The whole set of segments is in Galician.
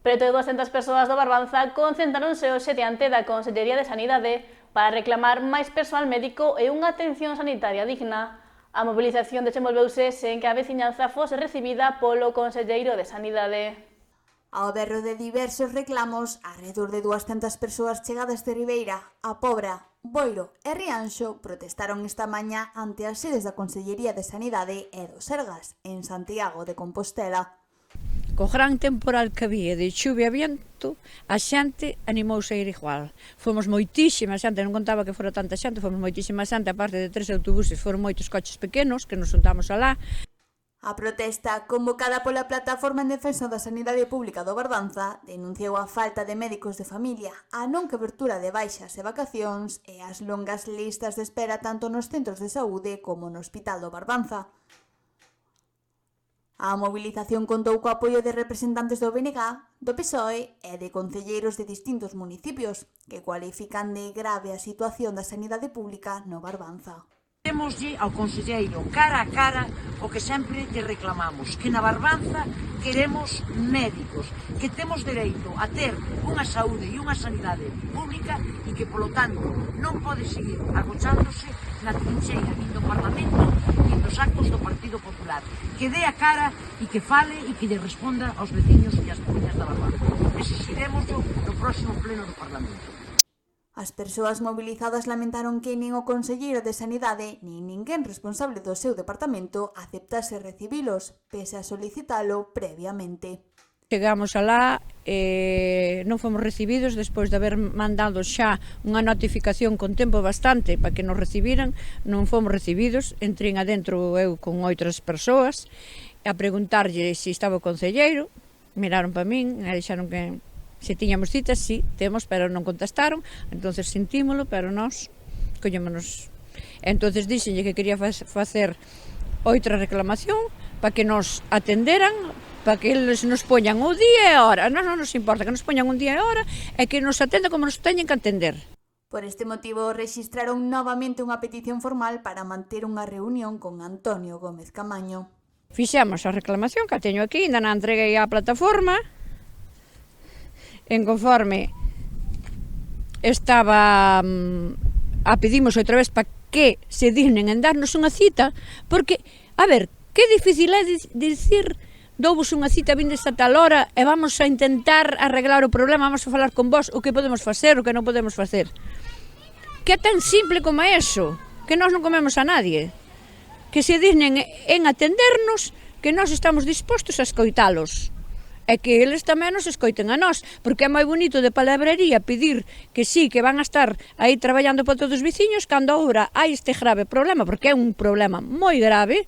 Preto de 200 persoas do Barbanza concentráronse hoxe diante da Consellería de Sanidade para reclamar máis persoal médico e unha atención sanitaria digna. A mobilización desenvolveuse sen que a veciñanza fose recibida polo Conselleiro de Sanidade. Ao berro de diversos reclamos, arredor de 200 persoas chegadas de Ribeira, A Pobra, Boiro e Rianxo protestaron esta mañá ante as sedes da Consellería de Sanidade e do Sergas, en Santiago de Compostela. Co gran temporal que había de chuvia e viento, a xente animouse a ir igual. Fomos moitísima xente, non contaba que fora tanta xente, fomos moitísima xente, aparte de 3 autobuses, foron moitos coches pequenos que nos juntamos alá. A protesta, convocada pola Plataforma en Defensa da Sanidade Pública do Barbanza, denunciou a falta de médicos de familia, a non cobertura de baixas e vacacións e as longas listas de espera tanto nos centros de saúde como no Hospital do Barbanza. A movilización contou co apoio de representantes do BNG, do PSOE e de concelleiros de distintos municipios que cualifican de grave a situación da sanidade pública no Barbanza. Témoslle ao conselleiro cara a cara o que sempre lle reclamamos, que na Barbanza queremos médicos, que temos dereito a ter unha saúde e unha sanidade pública e que, polo tanto, non pode seguir agochándose na trincheira nin do Parlamento nin dos actos do Partido Popular. Que dé a cara e que fale e que lle responda aos veciños e as veciñas da Barbanza. Exixiremoslo no próximo pleno do Parlamento. As persoas movilizadas lamentaron que nin o Conselleiro de Sanidade nin ninguén responsable do seu departamento aceptase recibilos, pese a solicitalo previamente. Chegamos alá e non fomos recibidos despois de haber mandado xa unha notificación con tempo bastante para que nos recibiran, non fomos recibidos, entrei adentro eu con outras persoas a preguntarlle se estaba o conselleiro, miraron para min e dixeron que se tiñamos citas, sí, temos, pero non contestaron, entonces sentímolo, pero nós collémonos. Entonces dixenlle que quería facer outra reclamación para que nos atenderan, para que eles nos poñan o día e a hora. Non nos importa que nos poñan un día e a hora e que nos atenda como nos teñen que atender. Por este motivo, rexistraron novamente unha petición formal para manter unha reunión con Antonio Gómez Camaño. Fixemos a reclamación, que a teño aquí, ainda na entreguei á plataforma, en conforme estaba a pedimos outra vez para que se dignen en darnos unha cita, porque, a ver, que difícil é dicir douvos unha cita, vindes a tal hora e vamos a intentar arreglar o problema, vamos a falar con vos o que podemos facer, o que non podemos facer. Que é tan simple como eso, que nós non comemos a nadie, que se dignen en atendernos, que nós estamos dispostos a escoitalos. E que eles tamén nos escoiten a nós, porque é moi bonito de palabrería pedir que sí, que van a estar aí traballando para todos os veciños, cando agora hai este grave problema, porque é un problema moi grave.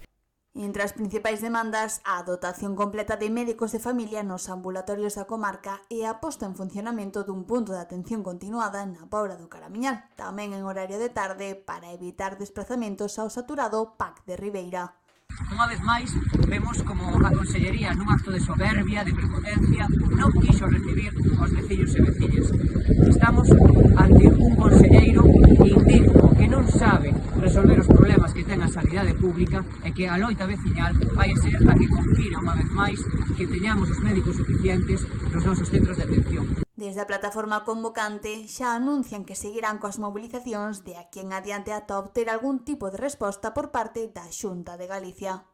Entre as principais demandas, a dotación completa de médicos de familia nos ambulatorios da comarca e a posta en funcionamento dun punto de atención continuada na Pobra do Caramiñal, tamén en horario de tarde, para evitar desplazamentos ao saturado PAC de Ribeira. Unha vez máis, vemos como a Consellería, nun acto de soberbia, de prepotencia, non quiso recibir aos veciños e veciñas. Estamos ante un conselleiro indigno que non sabe resolver os problemas que ten a sanidade pública e que a loita veciñal vai ser a que confira unha vez máis que teñamos os médicos suficientes nos nosos centros de atención. Desde a plataforma convocante xa anuncian que seguirán coas movilizacións de aquí en adiante ata obter algún tipo de resposta por parte da Xunta de Galicia.